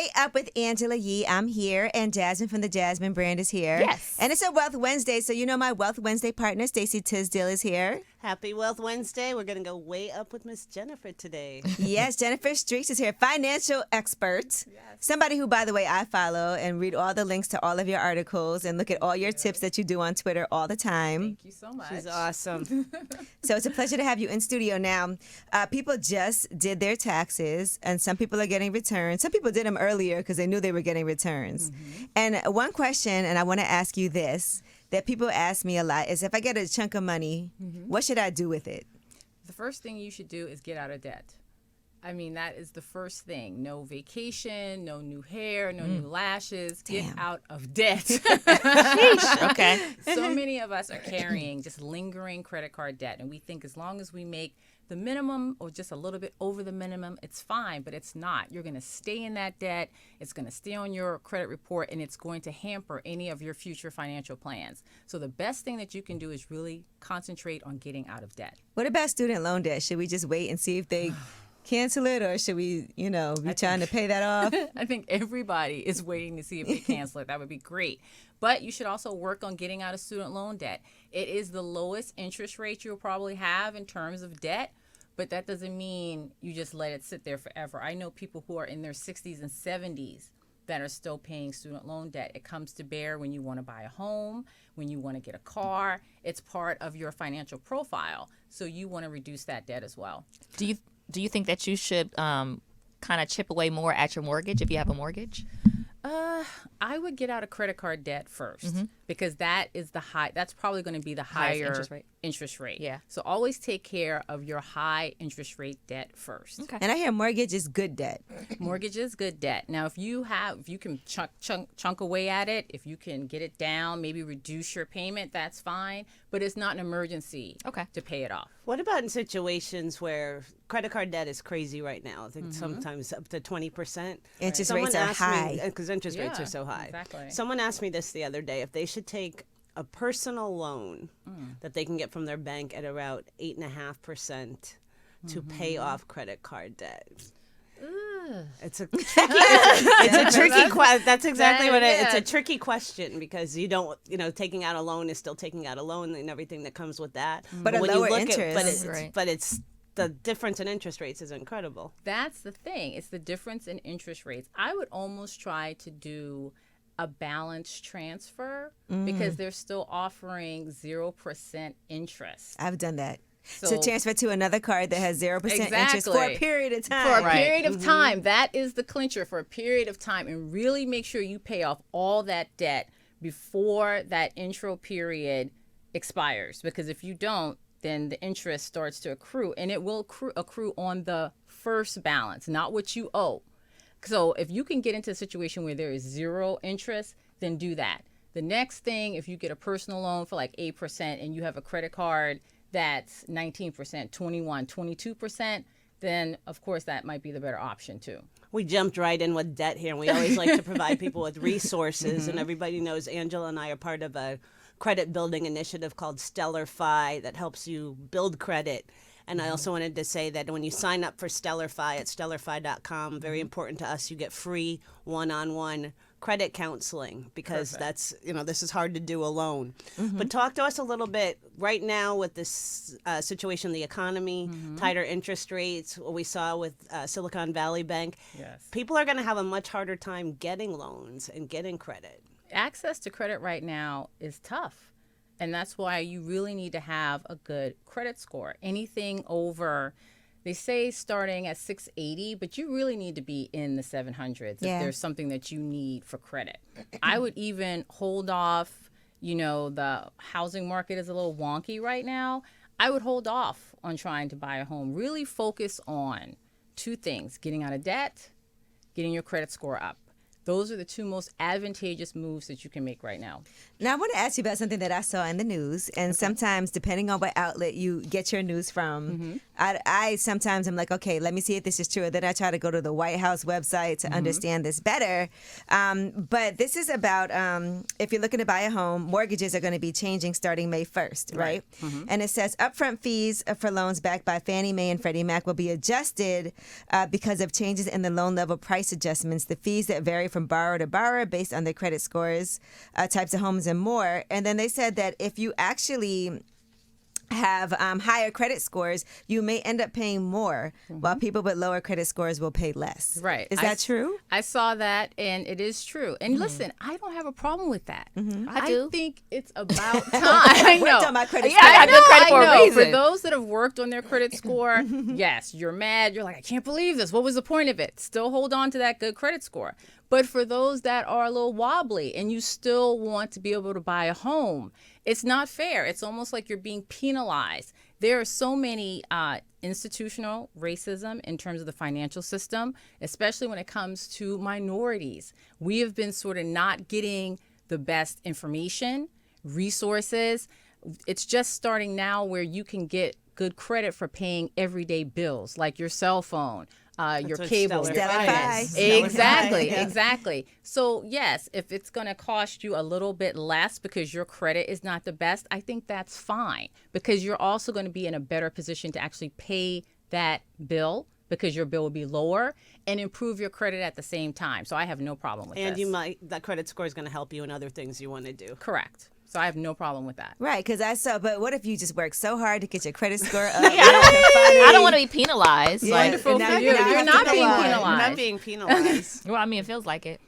Way Up with Angela Yee. I'm here, and Jasmine from the Jasmine brand is here. Yes. And it's a Wealth Wednesday, so you know my Wealth Wednesday partner, Stacey Tisdale, is here. Happy Wealth Wednesday. We're going to go way up with Miss Jennifer today. Yes, Jennifer Streets is here, financial expert. Yes. Somebody who, by the way, I follow and read all the links to all of your articles and look at all your tips that you do on Twitter all the time. Thank you so much. She's awesome. So it's a pleasure to have you in studio now. People just did their taxes, and some people are getting returns. Some people did them earlier because they knew they were getting returns. And one question, and I want to ask you this, that people ask me a lot is, if I get a chunk of money, what should I do with it? The first thing you should do is get out of debt. I mean, that is the first thing. No vacation, no new hair, no new lashes. Get out of debt. Okay. So many of us are carrying just lingering credit card debt, and we think as long as we make the minimum or just a little bit over the minimum, it's fine, but it's not. You're going to stay in that debt. It's going to stay on your credit report, and it's going to hamper any of your future financial plans. So the best thing that you can do is really concentrate on getting out of debt. What about student loan debt? Should we just wait and see if they cancel it, or should we, be trying to pay that off? I think everybody is waiting to see if they cancel it. That would be great. But you should also work on getting out of student loan debt. It is the lowest interest rate you'll probably have in terms of debt, but that doesn't mean you just let it sit there forever. I know people who are in their 60s and 70s that are still paying student loan debt. It comes to bear when you want to buy a home, when you want to get a car. It's part of your financial profile, so you want to reduce that debt as well. Do you think that you should kind of chip away more at your mortgage if you have a mortgage? I would get out of credit card debt first because that is that's probably going to be the higher interest rate. Yeah. So always take care of your high interest rate debt first. Okay. And I hear mortgage is good debt. Mortgage is good debt. Now, if you can chunk away at it, if you can get it down, maybe reduce your payment, that's fine. But it's not an emergency to pay it off. What about in situations where credit card debt is crazy right now? I think sometimes up to 20%. Interest rates are high. Because interest rates are so high. Exactly. Someone asked me this the other day, if they should take a personal loan that they can get from their bank at around 8.5% to pay off credit card debt. It's a tricky. It's a tricky question. That's exactly what it's a tricky question, because you don't, taking out a loan is still taking out a loan and everything that comes with that. But a when lower you look interest. but it's the difference in interest rates is incredible. That's the thing. It's the difference in interest rates. I would almost try to do a balance transfer because they're still offering 0% interest. I've done that. So transfer to another card that has 0% interest for a period of time. For a period of time. That is the clincher, for a period of time. And really make sure you pay off all that debt before that intro period expires. Because if you don't, then the interest starts to accrue. And it will accrue on the first balance, not what you owe. So if you can get into a situation where there is 0 interest, then do that. The next thing, if you get a personal loan for like 8% and you have a credit card that's 19%, 21, 22%, then of course that might be the better option too. We jumped right in with debt here, and we always like to provide people with resources. And everybody knows Angela and I are part of a credit building initiative called Stellar Fi that helps you build credit. And I also wanted to say that when you sign up for Stellar Fi at stellarfi.com, very important to us, you get free one-on-one credit counseling, because that's, this is hard to do alone. But talk to us a little bit right now with this situation, the economy, tighter interest rates, what we saw with Silicon Valley Bank. Yes. People are going to have a much harder time getting loans and getting credit. Access to credit right now is tough. And that's why you really need to have a good credit score. Anything over, they say starting at 680, but you really need to be in the 700s if there's something that you need for credit. I would even hold off, the housing market is a little wonky right now. I would hold off on trying to buy a home. Really focus on 2 things: getting out of debt, getting your credit score up. Those are the two most advantageous moves that you can make right now. Now, I want to ask you about something that I saw in the news. And sometimes, depending on what outlet you get your news from, I sometimes am like, okay, let me see if this is true. And then I try to go to the White House website to understand this better. But this is about if you're looking to buy a home, mortgages are going to be changing starting May 1st, right? And it says upfront fees for loans backed by Fannie Mae and Freddie Mac will be adjusted because of changes in the loan level price adjustments. The fees that vary from borrower to borrower based on their credit scores, types of homes, and more. And then they said that if you actually have higher credit scores, you may end up paying more, while people with lower credit scores will pay less. Right. Is that true? I saw that, and it is true. And listen, I don't have a problem with that. I do. I think it's about time. I know. Worked on my credit Yeah, I got good credit for a reason. For those that have worked on their credit score, yes, you're mad. You're like, I can't believe this. What was the point of it? Still hold on to that good credit score. But for those that are a little wobbly and you still want to be able to buy a home, it's not fair. It's almost like you're being penalized. There are so many institutional racism in terms of the financial system, especially when it comes to minorities. We have been sort of not getting the best information, resources. It's just starting now where you can get good credit for paying everyday bills like your cell phone, your cable, your internet. Exactly. So yes, if it's going to cost you a little bit less because your credit is not the best, I think that's fine, because you're also going to be in a better position to actually pay that bill, because your bill will be lower, and improve your credit at the same time. So I have no problem with And this. that credit score is going to help you in other things you want to do. Correct. So I have no problem with that. Right, because but what if you just work so hard to get your credit score up? I don't want to be penalized. Yeah. Like, Wonderful now for you you. have You're to not pay being more. You're penalized. not being penalized. well, I mean, it feels like it.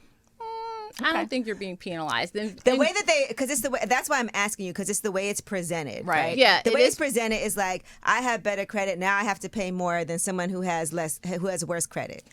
I don't think you're being penalized. The way that because it's the way, that's why I'm asking you, because it's the way it's presented. Right. Yeah, The it way is. it's presented is like, I have better credit, now I have to pay more than someone who has worse credit.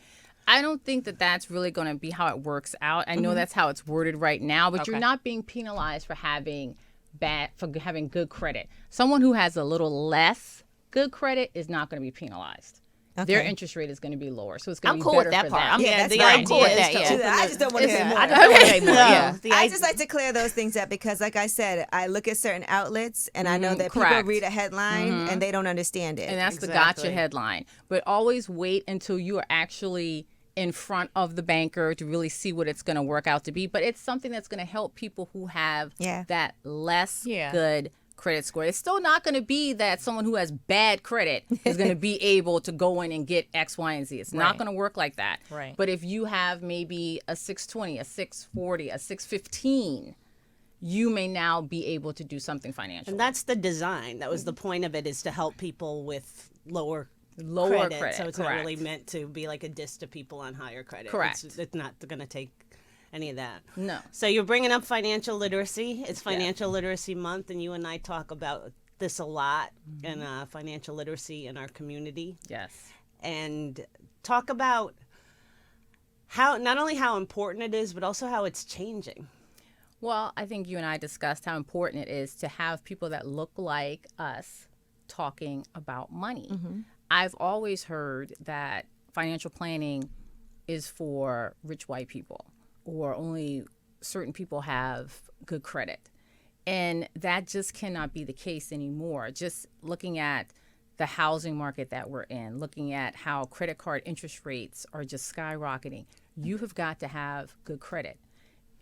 I don't think that that's really going to be how it works out. I know that's how it's worded right now, but you're not being penalized for having good credit. Someone who has a little less good credit is not going to be penalized. Their interest rate is going to be lower, so it's going to I'm be cool better with that for part. them. I'm cool with that. Yeah. I just don't want to hear more. I just don't want to pay more. Yeah. I just like to clear those things up, because, like I said, I look at certain outlets and I know that people correct. read a headline and they don't understand it. And that's the Exactly. gotcha headline. But always wait until you are actually in front of the banker to really see what it's going to work out to be. But it's something that's going to help people who have that less good credit score. It's still not going to be that someone who has bad credit is going to be able to go in and get X, Y, and Z. It's not going to work like that. Right. But if you have maybe a 620, a 640, a 615, you may now be able to do something financial. And that's the design. That was the point of it, is to help people with lower credit. So it's not really meant to be like a diss to people on higher credit. Correct. It's not going to take any of that. No. So you're bringing up financial literacy. It's Financial Literacy Month, and you and I talk about this a lot in financial literacy in our community. Yes. And talk about how, not only how important it is, but also how it's changing. Well, I think you and I discussed how important it is to have people that look like us talking about money. I've always heard that financial planning is for rich white people, or only certain people have good credit. And that just cannot be the case anymore. Just looking at the housing market that we're in, looking at how credit card interest rates are just skyrocketing, you have got to have good credit.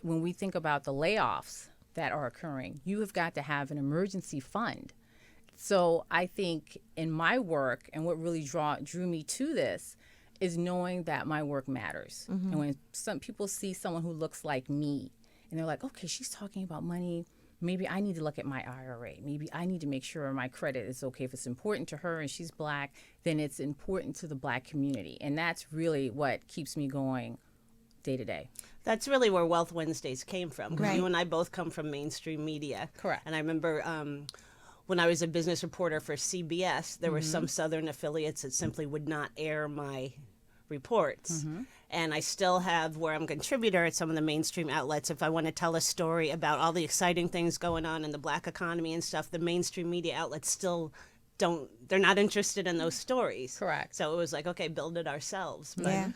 When we think about the layoffs that are occurring, you have got to have an emergency fund. So I think in my work, and what really drew me to this, is knowing that my work matters. And when some people see someone who looks like me, and they're like, okay, she's talking about money, maybe I need to look at my IRA. Maybe I need to make sure my credit is okay. If it's important to her and she's Black, then it's important to the Black community. And that's really what keeps me going day to day. That's really where Wealth Wednesdays came from. Because Right. you and I both come from mainstream media. Correct. And I remember when I was a business reporter for CBS, there were some Southern affiliates that simply would not air my reports. And I still have, where I'm a contributor at some of the mainstream outlets, if I want to tell a story about all the exciting things going on in the Black economy and stuff, the mainstream media outlets still they're not interested in those stories. Correct. So it was like, okay, build it ourselves. But Yeah.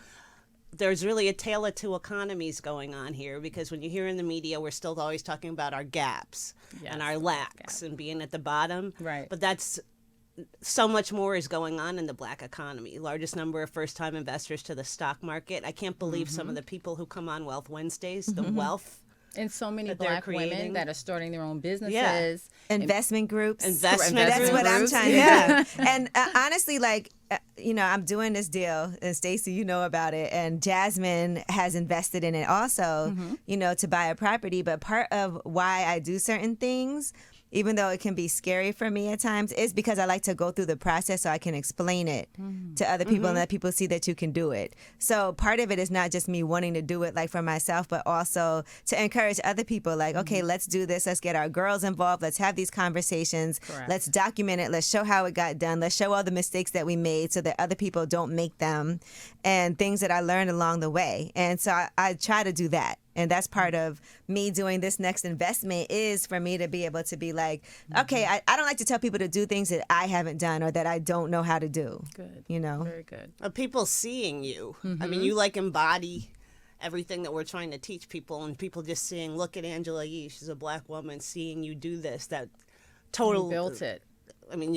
there's really a tale of two economies going on here, because when you hear in the media, we're still always talking about our gaps and our lacks and being at the bottom. Right. But that's so much more is going on in the Black economy. Largest number of first-time investors to the stock market. I can't believe some of the people who come on Wealth Wednesdays, the wealth. And so many that they're Black women creating. that are starting their own businesses. Yeah. Investment groups. Investment That's what I'm groups. trying to Yeah. do. And honestly, like, I'm doing this deal, and Stacey, you know about it, and Jasmine has invested in it also, to buy a property. But part of why I do certain things, even though it can be scary for me at times, is because I like to go through the process so I can explain it to other people and let people see that you can do it. So part of it is not just me wanting to do it like for myself, but also to encourage other people, like, okay, let's do this. Let's get our girls involved. Let's have these conversations. Correct. Let's document it. Let's show how it got done. Let's show all the mistakes that we made so that other people don't make them, and things that I learned along the way. And so I try to do that. And that's part of me doing this next investment, is for me to be able to be like, okay, I don't like to tell people to do things that I haven't done or that I don't know how to do. Good. Very good. People seeing you. I mean, you like embody everything that we're trying to teach people, and people just seeing, look at Angela Yee, she's a Black woman, seeing you do this. That total You built it. I mean,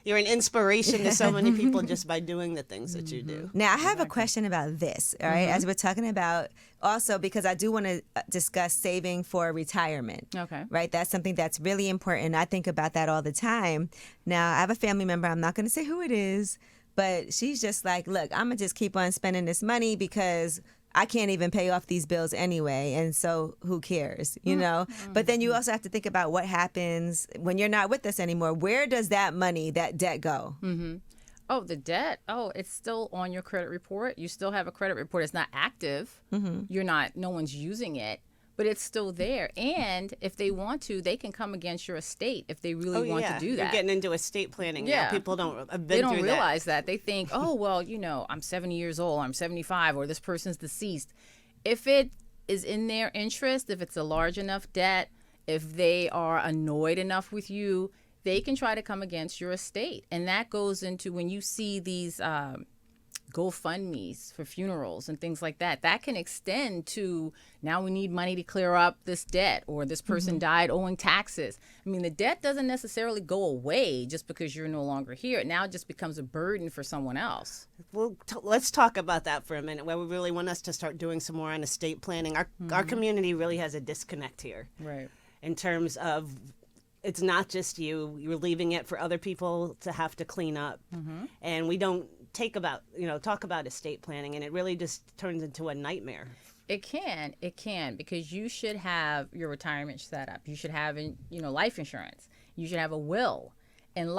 you're an inspiration to so many people just by doing the things that you do. Now, I have a question about this, all right, as we're talking about also, because I do want to discuss saving for retirement. Okay. Right? That's something that's really important. I think about that all the time. Now, I have a family member, I'm not going to say who it is, but she's just like, look, I'm going to just keep on spending this money because I can't even pay off these bills anyway, and so who cares, But then you also have to think about what happens when you're not with us anymore. Where does that debt go? Oh, the debt. Oh, it's still on your credit report. You still have a credit report. It's not active. No one's using it, but it's still there. And if they want to, they can come against your estate if they really want to do that. You're getting into estate planning. Yeah. Now. People don't have been They don't through realize that. They think, oh, well, I'm 70 years old, I'm 75, or this person's deceased. If it is in their interest, if it's a large enough debt, if they are annoyed enough with you, they can try to come against your estate. And that goes into when you see these GoFundMes for funerals and things like that. That can extend to, now we need money to clear up this debt, or this person died owing taxes. I mean, the debt doesn't necessarily go away just because you're no longer here. It now just becomes a burden for someone else. Well, let's talk about that for a minute, where we really want us to start doing some more on estate planning. Our community really has a disconnect here. Right. In terms of, it's not just you're leaving it for other people to have to clean up. And we don't talk about estate planning, and it really just turns into a nightmare. It can, because you should have your retirement set up. You should have, life insurance. You should have a will. And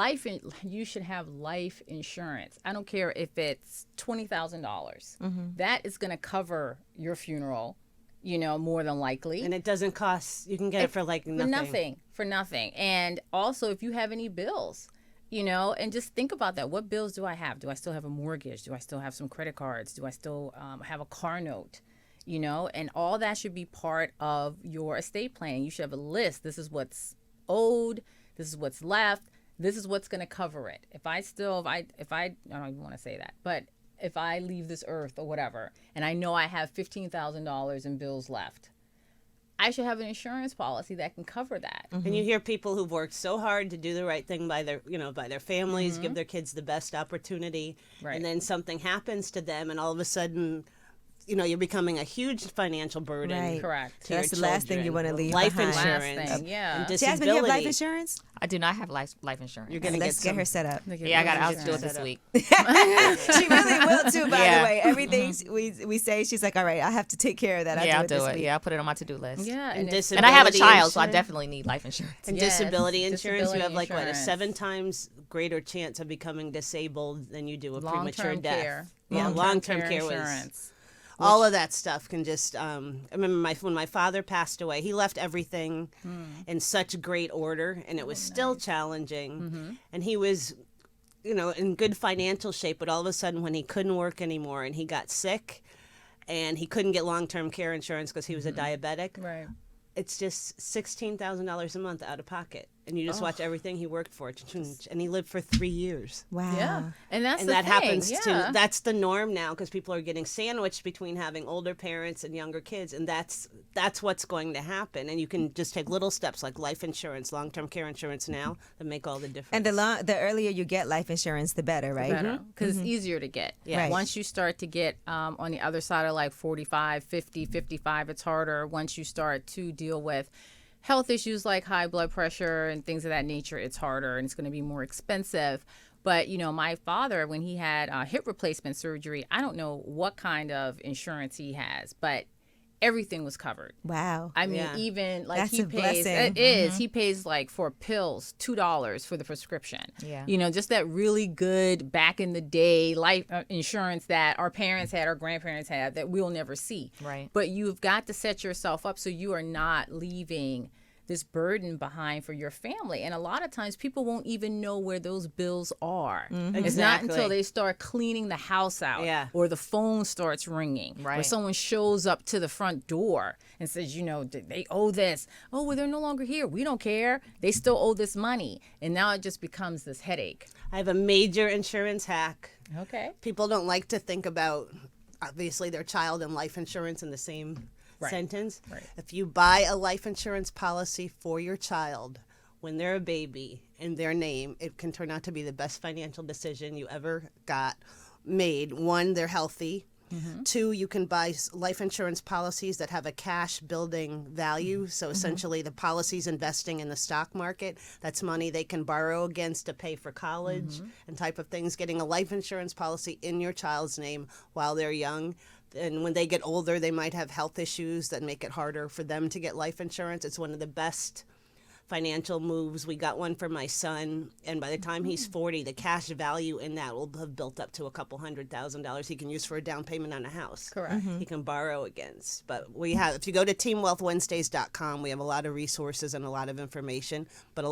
you should have life insurance. I don't care if it's $20,000. That is going to cover your funeral, more than likely. And it doesn't cost, you can get it for like nothing. For nothing. And also, if you have any bills, and just think about that. What bills do I have? Do I still have a mortgage? Do I still have some credit cards? Do I still have a car note? And all that should be part of your estate planning. You should have a list. This is what's owed. This is what's left. This is what's going to cover it. If I don't even want to say that, but if I leave this earth or whatever, and I know I have $15,000 in bills left, I should have an insurance policy that can cover that. And you hear people who've worked so hard to do the right thing by their families, give their kids the best opportunity, and then something happens to them, and all of a sudden, you're becoming a huge financial burden. Right. Correct. To That's your the last thing children. you want to leave Life behind. insurance. Last thing, yeah. And disability. Jasmine, you have life insurance? I do not have life insurance. You're gonna Let's get her set up. Yeah, I'll do it this week. She really will too, by Yeah. the way. Everything we say, she's like, all right, I have to take care of that. I'll do this it. week. Yeah, I'll put it on my to-do list. Yeah. And And I have a disability child, so I insurance. definitely need life insurance. And Yes, disability insurance, you have disability a insurance. 7 times greader chance of becoming disabled than you do a premature Long-term death. care. Yeah, long-term care was. insurance. All of that stuff can just. I remember when my father passed away, he left everything in such great order, and it was still challenging. And he was, in good financial shape, but all of a sudden, when he couldn't work anymore and he got sick, and he couldn't get long-term care insurance because he was a diabetic. Right. It's just $16,000 a month out of pocket. and you just watch everything he worked for, and he lived for 3 years. Wow. Yeah, and that's And the that thing. happens yeah. too. That's the norm now because people are getting sandwiched between having older parents and younger kids, and that's what's going to happen. And you can just take little steps like life insurance, long-term care insurance now that make all the difference. And the earlier you get life insurance, the better, right? better because it's easier to get. Yeah. Right. Once you start to get on the other side of like 45, 50, 55, it's harder. Once you start to deal with health issues like high blood pressure and things of that nature, it's harder and it's going to be more expensive. But, my father, when he had hip replacement surgery, I don't know what kind of insurance he has, but everything was covered. Wow. I mean, Yeah. even like That's he a pays, blessing. it is, he pays like for pills, $2 for the prescription. Yeah. Just that really good back in the day life insurance that our parents had, our grandparents had that we'll never see. Right. But you've got to set yourself up so you are not leaving this burden behind for your family. And a lot of times people won't even know where those bills are. It's not until Exactly. they start cleaning the house out Yeah. or the phone starts ringing or Right. someone shows up to the front door and says, they owe this. Oh, well, they're no longer here. We don't care. They still owe this money. And now it just becomes this headache. I have a major insurance hack. Okay. People don't like to think about, obviously, their child and life insurance in the same sentence. Right. If you buy a life insurance policy for your child when they're a baby in their name, it can turn out to be the best financial decision you ever got made. One, they're healthy. Two, you can buy life insurance policies that have a cash building value. So essentially the policy's investing in the stock market. That's money they can borrow against to pay for college and type of things. Getting a life insurance policy in your child's name while they're young. And when they get older, they might have health issues that make it harder for them to get life insurance. It's one of the best financial moves. We got one for my son, and by the time he's 40, the cash value in that will have built up to a couple $100,000 he can use for a down payment on a house. Correct. He can borrow against. But we have, if you go to teamwealthwednesdays.com, we have a lot of resources and a lot of information. But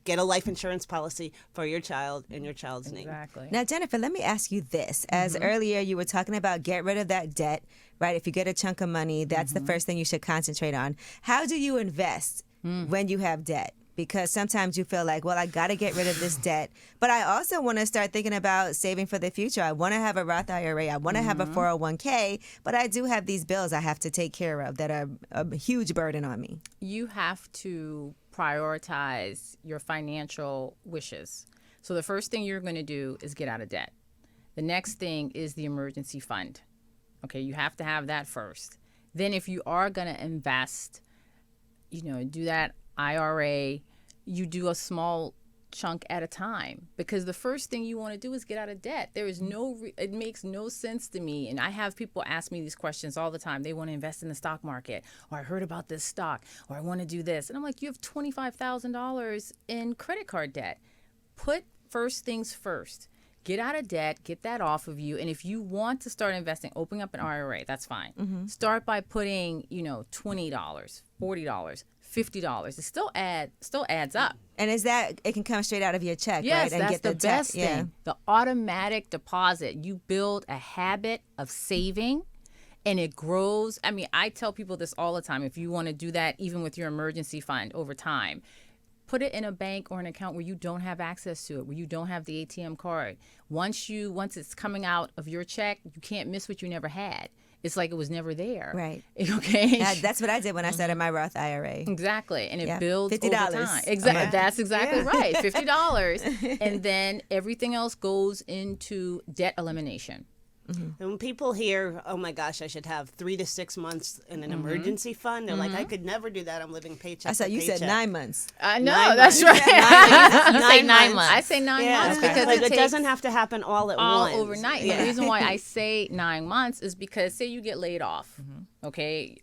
get a life insurance policy for your child in your child's name. Exactly. Now, Jennifer, let me ask you this. As earlier you were talking about get rid of that debt, right? If you get a chunk of money, that's the first thing you should concentrate on. How do you invest when you have debt? Because sometimes you feel like, well, I got to get rid of this debt. But I also want to start thinking about saving for the future. I want to have a Roth IRA. I want to have a 401k. But I do have these bills I have to take care of that are a huge burden on me. You have to prioritize your financial wishes. So the first thing you're going to do is get out of debt. The next thing is the emergency fund. Okay, you have to have that first. Then if you are going to invest, do that IRA, you do a small chunk at a time, because the first thing you want to do is get out of debt. There is it makes no sense to me. And I have people ask me these questions all the time. They want to invest in the stock market, or I heard about this stock, or I want to do this. And I'm like, you have $25,000 in credit card debt. Put first things first. Get out of debt, get that off of you. And if you want to start investing, open up an IRA, that's fine. Start by putting, $20, $40, $50. It still adds up. And is that, it can come straight out of your check, Yes, right? And that's get the debt. best thing. The automatic deposit. You build a habit of saving, and it grows. I mean, I tell people this all the time. If you want to do that, even with your emergency fund over time, put it in a bank or an account where you don't have access to it, where you don't have the ATM card. Once it's coming out of your check, you can't miss what you never had. It's like it was never there. Right. Okay. That's what I did when I started my Roth IRA. Exactly. And it Yeah. builds $50 over time. Exactly. Yeah. That's exactly Yeah. right. $50. And then everything else goes into debt elimination. And when people hear, oh my gosh, I should have 3 to 6 months in an emergency fund, they're like, I could never do that. I'm living paycheck I said to you paycheck. said 9 months. I know. 9 That's months. right. You say 9 months. I say 9 Yeah, months because but it it takes doesn't have to happen all at all once. overnight. And the reason why I say 9 months is because, say you get laid off, okay,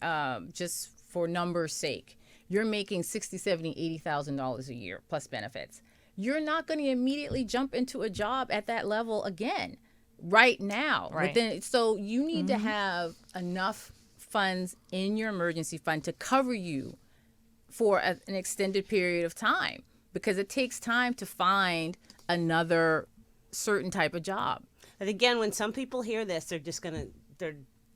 just for numbers' sake, you're making $60,000, $70,000, $80,000 a year plus benefits. You're not going to immediately jump into a job at that level again right now. Right. So you need to have enough funds in your emergency fund to cover you for an extended period of time, because it takes time to find another certain type of job. But again, when some people hear this, they're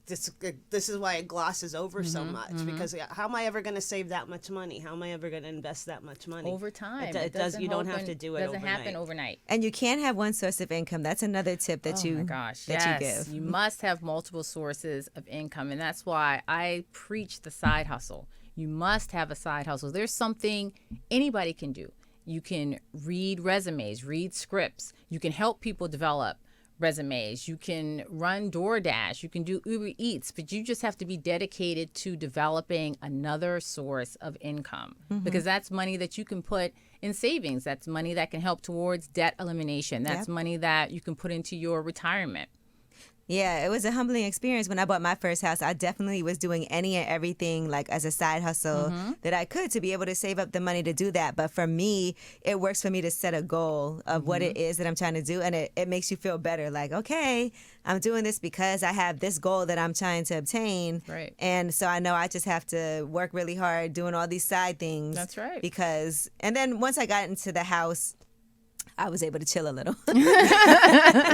this is why it glosses over so much, because how am I ever going to save that much money? How am I ever going to invest that much money? Over time. It does. You don't have to do it doesn't overnight. happen overnight. And you can't have one source of income. That's another tip that Oh my gosh, that yes. you give. You must have multiple sources of income, and that's why I preach the side hustle. You must have a side hustle. There's something anybody can do. You can read resumes, read scripts. You can help people develop resumes. You can run DoorDash. You can do Uber Eats, but you just have to be dedicated to developing another source of income, because that's money that you can put in savings. That's money that can help towards debt elimination. That's money that you can put into your retirement. Yeah, it was a humbling experience. When I bought my first house, I definitely was doing any and everything like as a side hustle that I could to be able to save up the money to do that. But for me, it works for me to set a goal of what it is that I'm trying to do. And it makes you feel better. Like, okay, I'm doing this because I have this goal that I'm trying to obtain. Right. And so I know I just have to work really hard doing all these side things. That's right. And then once I got into the house, I was able to chill a little.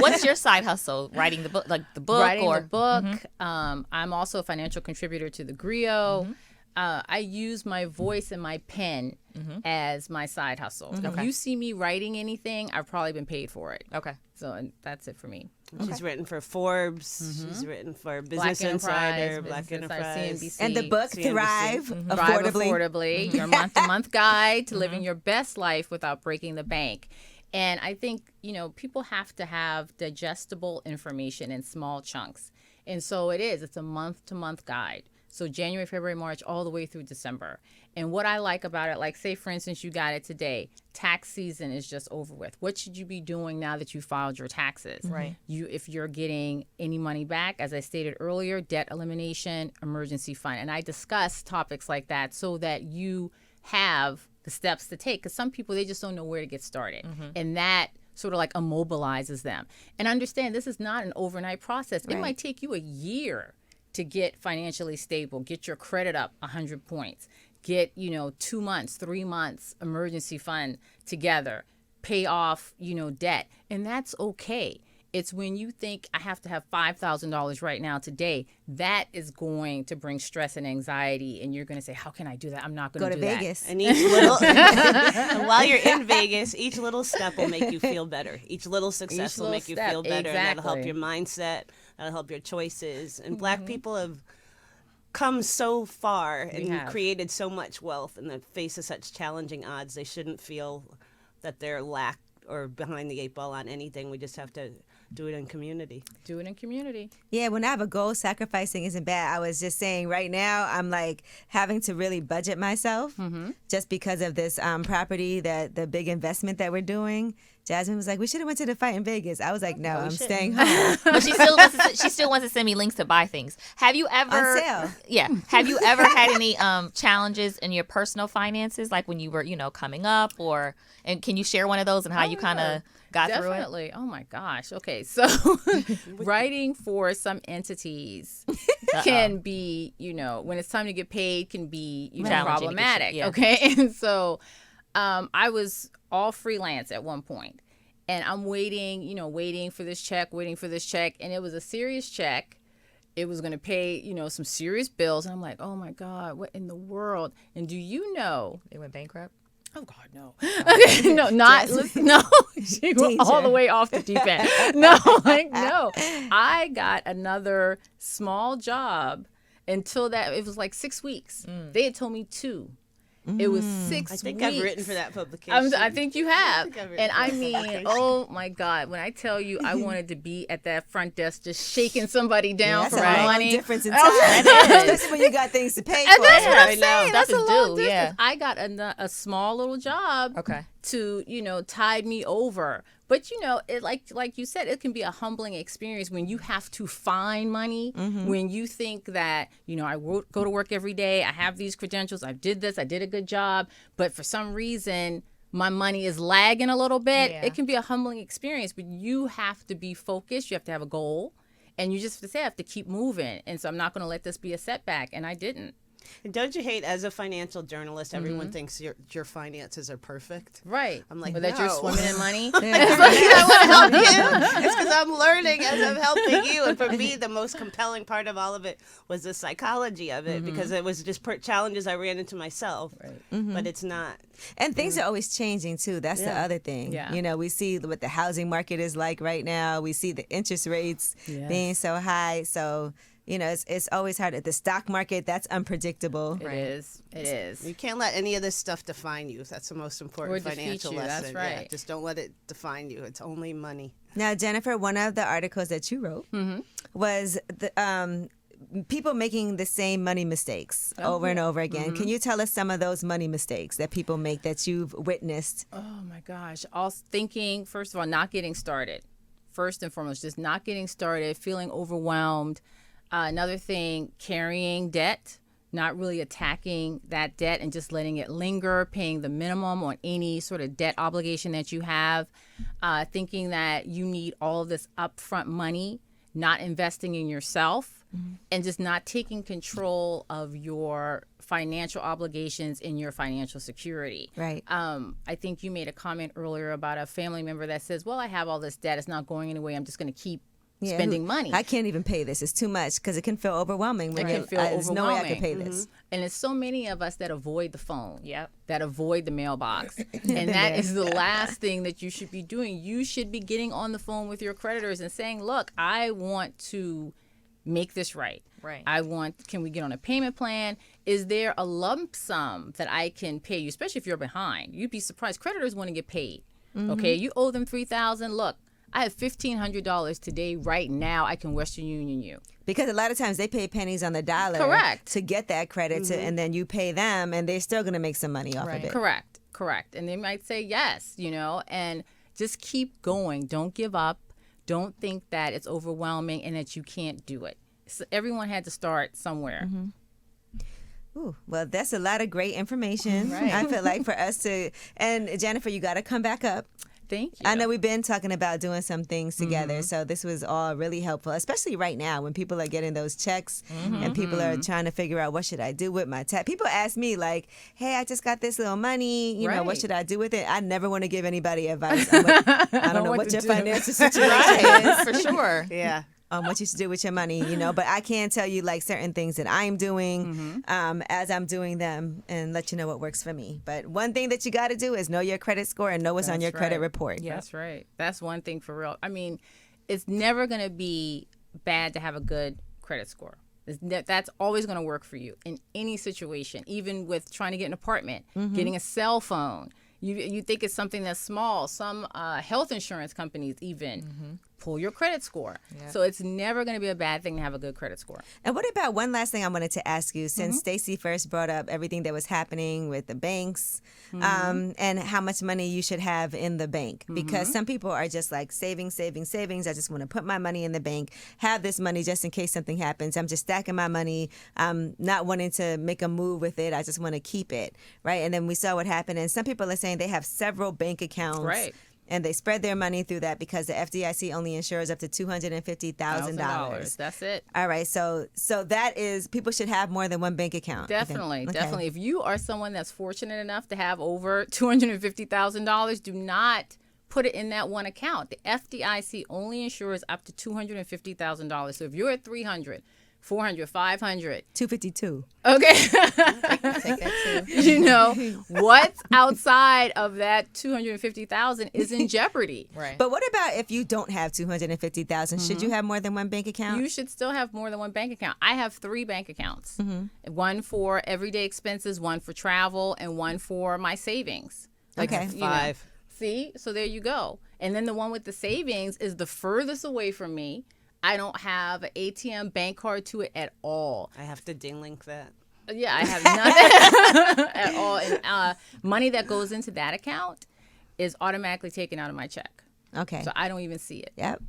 What's your side hustle? Writing the book, like the book, Writing or the book. I'm also a financial contributor to the Griot. I use my voice and my pen as my side hustle. If you see me writing anything, I've probably been paid for it. Okay. So and that's it for me. She's written for Forbes. She's written for Business Black Insider, Enterprise, Black Business Enterprise. CNBC. And the book, CNBC. Thrive, Thrive affordably. affordably. Your month-to-month guide to living your best life without breaking the bank. And I think, people have to have digestible information in small chunks. And so it's a month-to-month guide. So January, February, March, all the way through December. And what I like about it, like say, for instance, you got it today. Tax season is just over with. What should you be doing now that you filed your taxes? Right. If you're getting any money back, as I stated earlier, debt elimination, emergency fund. And I discuss topics like that so that you have the steps to take, because some people, they just don't know where to get started. And that sort of like immobilizes them. And understand, this is not an overnight process. It might take you a year to get financially stable, get your credit up 100 points, get, 2 months, 3 months emergency fund together, pay off, debt. And that's okay. It's when you think I have to have $5,000 right now today, that is going to bring stress and anxiety. And you're going to say, how can I do that? I'm not going to do that. Go to Vegas. And each little, and while you're in Vegas, each little step will make you feel better. Each little success will make you feel better. And that'll help your mindset. That'll help your choices. And Black people have come so far and created so much wealth in the face of such challenging odds. They shouldn't feel that they're lacked or behind the 8 ball on anything. We just have to do it in community. Do it in community. Yeah, when I have a goal, sacrificing isn't bad. I was just saying right now I'm like having to really budget myself just because of this property, the big investment that we're doing. Jasmine was like, we should have went to the fight in Vegas. I was like, no, I'm staying home. but she still wants to send me links to buy things. Have you ever On sale. Yeah. Have you ever had any challenges in your personal finances, like when you were, coming up, and can you share one of those and how you kind of got through it? Definitely. Oh my gosh. Okay. So writing for some entities can be, when it's time to get paid, can be, problematic. Yeah. Okay. And so I was all freelance at one point, and I'm waiting for this check, and it was a serious check. It was going to pay, some serious bills. And I'm like, oh my God, what in the world? And do you know? They went bankrupt? Oh God, no. Okay, no, not no. She went all the way off the deep end. No. I got another small job until that. It was like 6 weeks. They had told me 2. It was 6 weeks. I think I've written for that publication. I think you have. And I mean, oh my God, when I tell you I wanted to be at that front desk just shaking somebody down That's for a long money. difference in time. Especially when you got things to pay for. And that's what I'm saying. That's That's a a long do, yeah. distance. I got a small little job to, tide me over. But, it like you said, it can be a humbling experience when you have to find money, when you think that, I go to work every day, I have these credentials, I did this, I did a good job, but for some reason my money is lagging a little bit. Yeah. It can be a humbling experience, but you have to be focused. You have to have a goal, and you just have to keep moving. And so I'm not going to let this be a setback, and I didn't. And don't you hate, as a financial journalist, everyone thinks your finances are perfect? Right. I'm like, but that you're no. swimming in money. I want to help you. It's because I'm learning as I'm helping you. And for me, the most compelling part of all of it was the psychology of it, because it was just challenges I ran into myself. Right. But it's not. And things are always changing too. That's the other thing. Yeah. You know, we see what the housing market is like right now. We see the interest rates being so high. So, you know, it's always hard. The stock market, that's unpredictable. It is. It is. You can't let any of this stuff define you. That's the most important Or defeat financial you. lesson. That's right. Yeah, just don't let it define you. It's only money. Now, Jennifer, one of the articles that you wrote was the people making the same money mistakes over and over again. Can you tell us some of those money mistakes that people make that you've witnessed? Oh my gosh. Also thinking, first of all, not getting started. First and foremost, just not getting started, feeling overwhelmed. Another thing, carrying debt, not really attacking that debt and just letting it linger, paying the minimum on any sort of debt obligation that you have, thinking that you need all of this upfront money, not investing in yourself, and just not taking control of your financial obligations and your financial security. Right. I think you made a comment earlier about a family member that says, well, I have all this debt. It's not going anywhere. I'm just going to keep spending money. I can't even pay this. It's too much, because it can feel overwhelming. When It can feel there's no way I can overwhelming. pay this. And there's so many of us that avoid the phone. Yep. That avoid the mailbox. And that is the last thing that you should be doing. You should be getting on the phone with your creditors and saying, look, I want to make this right. Right. Can we get on a payment plan? Is there a lump sum that I can pay you, especially if you're behind? You'd be surprised. Creditors want to get paid. Okay, you owe them $3,000. Look, I have $1,500 today, right now. I can Western Union you. Because a lot of times they pay pennies on the dollar Correct. to get that credit, and then you pay them, and they're still going to make some money off of it. Correct. And they might say yes, and just keep going. Don't give up. Don't think that it's overwhelming and that you can't do it. So everyone had to start somewhere. Ooh, well, that's a lot of great information. Right. I feel like for us to, and Jennifer, you got to come back up. Thank you. I know we've been talking about doing some things together, so this was all really helpful, especially right now when people are getting those checks and people are trying to figure out, what should I do with my tax? People ask me like, hey, I just got this little money, you know, what Right. should I do with it? I never want to give anybody advice on what, I don't know what your financial situation is. For sure. Yeah. On what you should do with your money, but I can tell you like certain things that I'm doing as I'm doing them and let you know what works for me. But one thing that you got to do is know your credit score and know what's on your credit report. That's right. That's one thing for real. I mean, it's never going to be bad to have a good credit score. That's always going to work for you in any situation, even with trying to get an apartment, getting a cell phone. You think it's something that's small. Some health insurance companies even pull your credit score. Yeah. So it's never going to be a bad thing to have a good credit score. And what about one last thing I wanted to ask you, since Stacy first brought up everything that was happening with the banks and how much money you should have in the bank. Because some people are just like savings. I just want to put my money in the bank, have this money just in case something happens. I'm just stacking my money. I'm not wanting to make a move with it. I just want to keep it, right? And then we saw what happened. And some people are saying they have several bank accounts. Right. And they spread their money through that because the FDIC only insures up to $250,000. That's it. All right. So that is, people should have more than one bank account. Definitely. Definitely. If you are someone that's fortunate enough to have over $250,000, do not put it in that one account. The FDIC only insures up to $250,000. So if you're at 300, 400, 500. 252. Okay. Take that too. You know, what's outside of that 250,000 is in jeopardy. Right. But what about if you don't have 250,000? Should you have more than one bank account? You should still have more than one bank account. I have 3 bank accounts. One for everyday expenses, one for travel, and one for my savings. Okay. 5. See? So there you go. And then the one with the savings is the furthest away from me. I don't have an ATM bank card to it at all. I have to ding link that. Yeah, I have nothing at all. And money that goes into that account is automatically taken out of my check. Okay. So I don't even see it. Yep.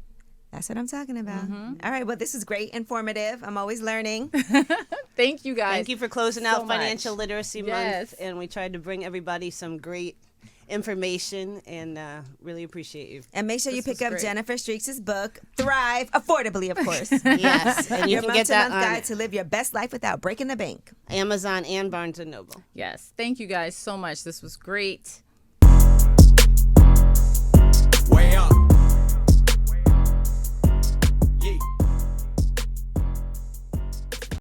That's what I'm talking about. All right. Well, this is great, informative. I'm always learning. Thank you guys. Thank you for closing so out much. Financial Literacy Yes. Month. And we tried to bring everybody some great information, and really appreciate you. And make sure you This pick was up great. Jennifer Streaks' book, Thrive Affordably, of course. Yes, and you Your can get that month-to-month on guide to live your best life without breaking the bank. Amazon and Barnes & Noble. Yes. Thank you guys so much. This was great.